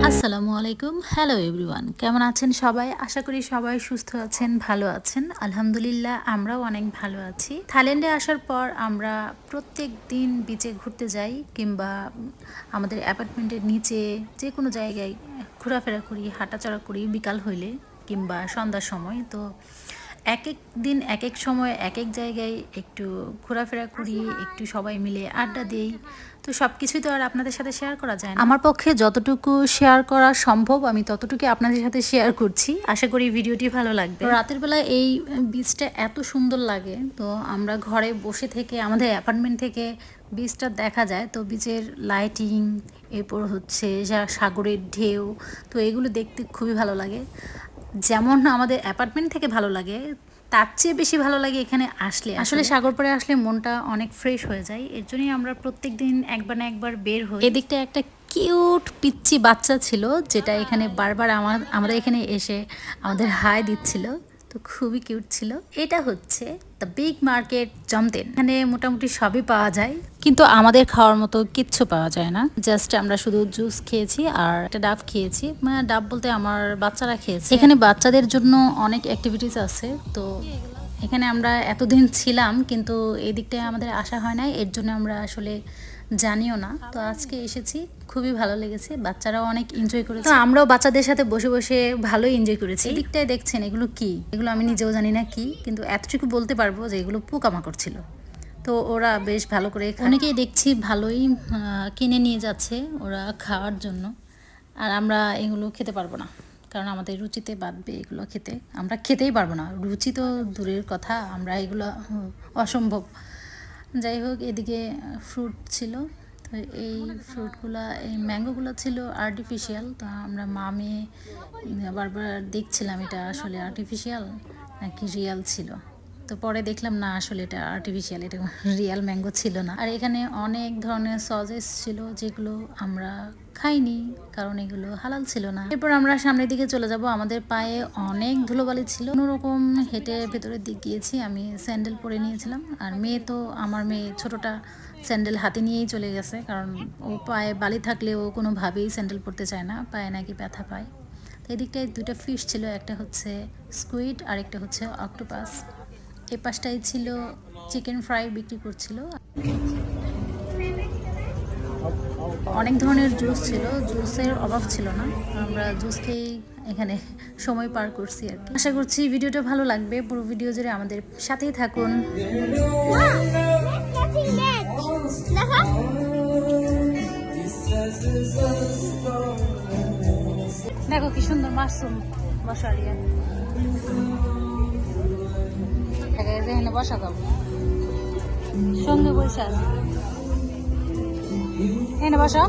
আসসালামু আলাইকুম। Hello everyone, কেমন আছেন সবাই? আশা করি সবাই সুস্থ আছেন, ভালো আছেন। আলহামদুলিল্লাহ, আমরাও অনেক ভালো আছি। থাইল্যান্ডে আসার পর আমরা প্রত্যেক দিন বিচে ঘুরতে যাই কিংবা আমাদের অ্যাপার্টমেন্টের নিচে যে কোনো জায়গায় ঘোরাফেরা করি, হাঁটাচলা করি বিকাল হইলে কিংবা সন্ধ্যার সময়। তো এক এক দিন এক এক সময় এক এক জায়গায় একটু ঘোরাফেরা করি, একটু সবাই মিলে আড্ডা দিই। তো সব কিছুই তো আর আপনাদের সাথে শেয়ার করা যায় না। আমার পক্ষে যতটুকু শেয়ার করা সম্ভব আমি ততটুকু আপনাদের সাথে শেয়ার করছি। আশা করি ভিডিওটি ভালো লাগবে। রাতের বেলা এই বিচটা এত সুন্দর লাগে, তো আমরা ঘরে বসে থেকে আমাদের অ্যাপার্টমেন্ট থেকে বিচটা দেখা যায়। তো বিচের লাইটিং, এরপর হচ্ছে সাগরের ঢেউ, তো এগুলো দেখতে খুবই ভালো লাগে। যেমন আমাদের অ্যাপার্টমেন্ট থেকে ভালো লাগে, তার চেয়ে বেশি ভালো লাগে এখানে আসলে। আসলে সাগর পাড়ে আসলে মনটা অনেক ফ্রেশ হয়ে যায়। এর জন্যই আমরা প্রত্যেক দিন একবার না একবার বের হই। এদিকটা একটা কিউট পিচ্চি বাচ্চা ছিল, যেটা এখানে বারবার আমাদের এখানে এসে আমাদের হাই দিচ্ছিল। তো খুবই কিউট ছিল। এটা হচ্ছে দ্য বিগ মার্কেট জমতেন। এখানে মোটামুটি সবই পাওয়া যায়, কিন্তু আমাদের খাওয়ার মতো কিচ্ছু পাওয়া যায় না। জাস্ট আমরা শুধু জুস খেয়েছি আর একটা ডাব খেয়েছি। মানে ডাব বলতে আমার বাচ্চারা খেয়েছে। এখানে বাচ্চাদের জন্য অনেক অ্যাক্টিভিটিস আছে। তো এখানে আমরা এতদিন ছিলাম, কিন্তু এই দিকটায় আমাদের আসা হয় নাই, এর জন্য আমরা আসলে জানিও না। তো আজকে এসেছি, খুবই ভালো লেগেছে, বাচ্চারাও অনেক এনজয় করেছে। তো আমরাও বাচ্চাদের সাথে বসে বসে ভালোই এনজয় করেছি। এই দিকটায় দেখছেন এগুলো কি, এগুলো আমি নিজেও জানি না কি, কিন্তু এতটুকু বলতে পারবো যে এগুলো পোকামাকড় ছিল। তো ওরা বেশ ভালো করে, অনেকেই দেখছি ভালোই কিনে নিয়ে যাচ্ছে ওরা খাওয়ার জন্য। আর আমরা এগুলো খেতে পারবো না, কারণ আমাদের রুচিতে বাঁধবে এগুলো খেতে। আমরা খেতেই পারবো না, রুচি তো দূরের কথা, আমরা এগুলো অসম্ভব। যাই হোক, এদিকে ফ্রুট ছিল। তো এই ফ্রুটগুলো, এই ম্যাঙ্গোগুলো ছিল আর্টিফিশিয়াল। তো আমরা মেয়ে বারবার দেখছিলাম এটা আসলে আর্টিফিশিয়াল নাকি রিয়াল ছিল। তো পরে দেখলাম না, আসলে এটা আর্টিফিশিয়াল, এটা রিয়াল ম্যাঙ্গো ছিল না। আর এখানে অনেক ধরনের সসেস ছিল যেগুলো আমরা খাইনি, কারণ এগুলো হালাল ছিল না। এরপর আমরা সামনের দিকে চলে যাব। আমাদের পায়ে অনেক ধুলোবালি ছিল, কোনোরকম হেঁটে ভেতরের দিক গিয়েছি। আমি স্যান্ডেল পরে নিয়েছিলাম, আর আমার মেয়ে ছোটটা স্যান্ডেল হাতে নিয়েই চলে গেছে, কারণ ও পায়ে বালি থাকলে ও কোনোভাবেই স্যান্ডেল পরতে চায় না, পায়ে নাকি ব্যথা পায়। তো এদিকটায় দুটো ফিশ ছিল, একটা হচ্ছে স্কুইড আর একটা হচ্ছে অক্টোপাস। এই পাশটাই ছিল চিকেন ফ্রাই বিক্রি করছিল। অনেক ধরনের জুস ছিল, জুসের অভাব ছিল না। আমরা জুস খেয়েই এখানে সময় পার করছি আর কি। আশা করছি ভিডিওটা ভালো লাগবে। পুরো ভিডিও জুড়ে আমাদের সাথেই থাকুন। দেখো কি সুন্দর মাশরুম বসারিয়া, এখানে বসা যাবো, সঙ্গে বসে আছে, এখানে বসো।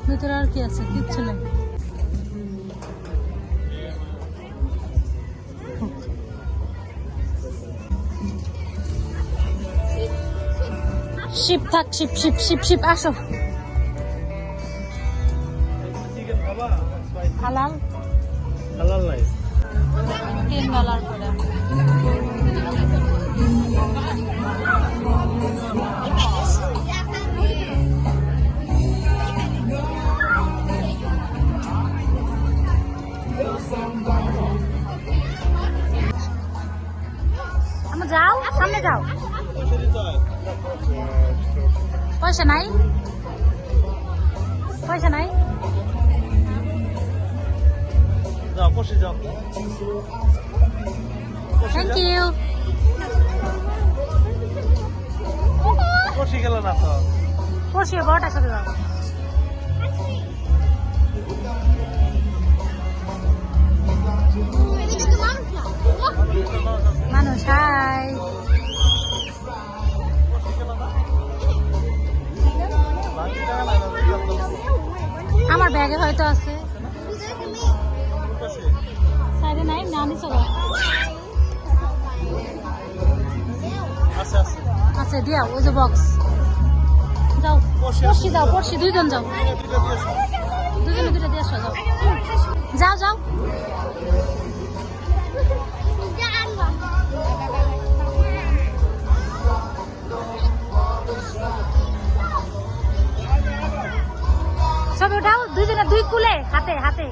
ভিতরে আর কি আছে? কিচ্ছু নেই। শিপ থাক, শিপ শিপ শিপ শিপ, আসো। হালাল হালাল নাই, $10 করে। আমরা যাও, সামনে যাও। পয়সা নাই, পয়সা নাই। Thank you. পড়শি বড়টার সাথে যাও। মানুষ হাই, আমার ব্যাগে হয়তো আছে, সাইডে নাই, না নিচে আছে দিয়া, ওই যে বক্স। যাও পড়শি, যাও পড়শি, দুইজন যাও, দুজনে দুটো দিয়ে আসো, যাও যাও যাও। উঠাও, দুইজনে দুই কুলে হাতে হাতে।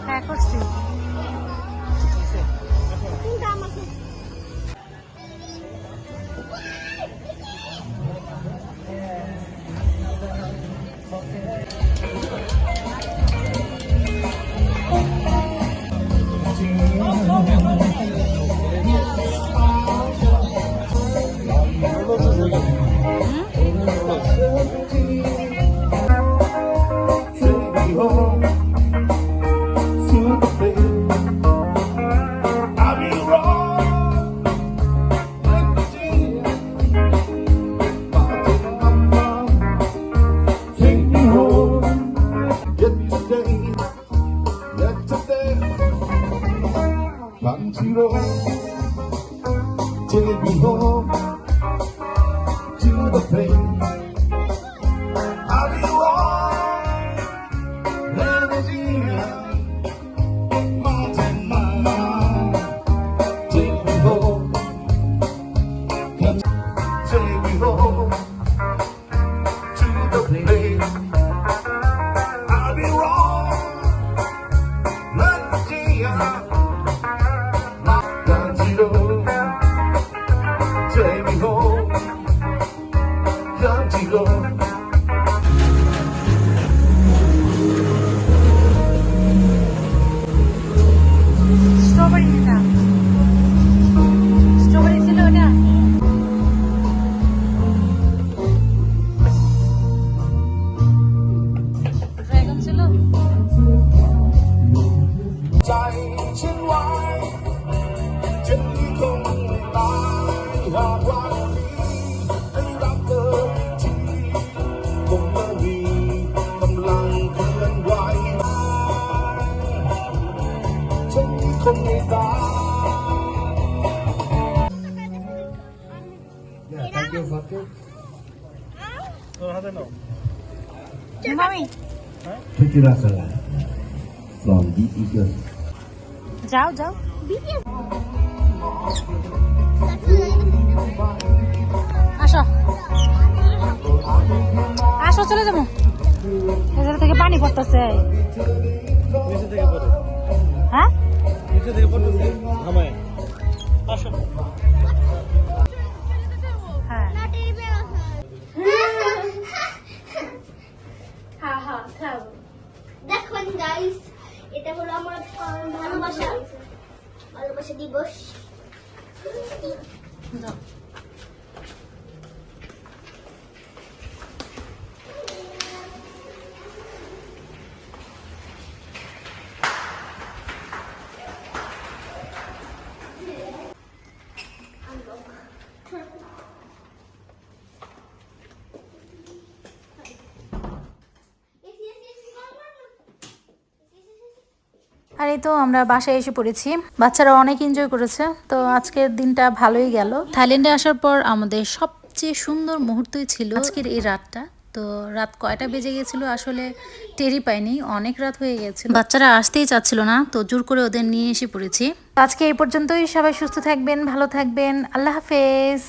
হ্যাঁ করছি। Take me home to the place I'll be wrong. Louisiana, mountain mama. Take me home. Take me home to the place I'll be wrong. Louisiana, don't you know? Take me home, don't you go? Strawberry না, strawberry ছিল না। Dragon ছিল। ใจฉันไว้ฉันคงตายหากวันนี้ได้รักเธออีกทีคงไม่มีกำลังเคลื่อนไหวฉันคงไม่ตาย Yeah, thank you, fuck you. মামি Pretty Russell from the Eagles. যাও যাও। আসো আসো, চলে যাবো। এদের থেকে পানি পড়তেছে। নিচে থেকে পড়ে, হ্যাঁ নিচে থেকে পড়তেছে ঘামায়। আসো। হ্যাঁ দেখুন গাইস, এটা হলো আমার ভালোবাসা ভালোবাসা দিবস। যাও। আর এই তো আমরা বাসায় এসে পড়েছি। বাচ্চারা অনেক এনজয় করেছে। তো আজকের দিনটা ভালোই গেল। থাইল্যান্ডে আসার পর আমাদের সবচেয়ে সুন্দর মুহূর্তই ছিল আজকের এই রাতটা। তো রাত কয়টা বেজে গেছিল আসলে টেরই পাইনি, অনেক রাত হয়ে গেছিল। বাচ্চারা আসতেই চাচ্ছিল না, তো জোর করে ওদের নিয়ে এসে পড়েছি। আজকে এই পর্যন্তই। সবাই সুস্থ থাকবেন, ভালো থাকবেন। আল্লাহ হাফেজ।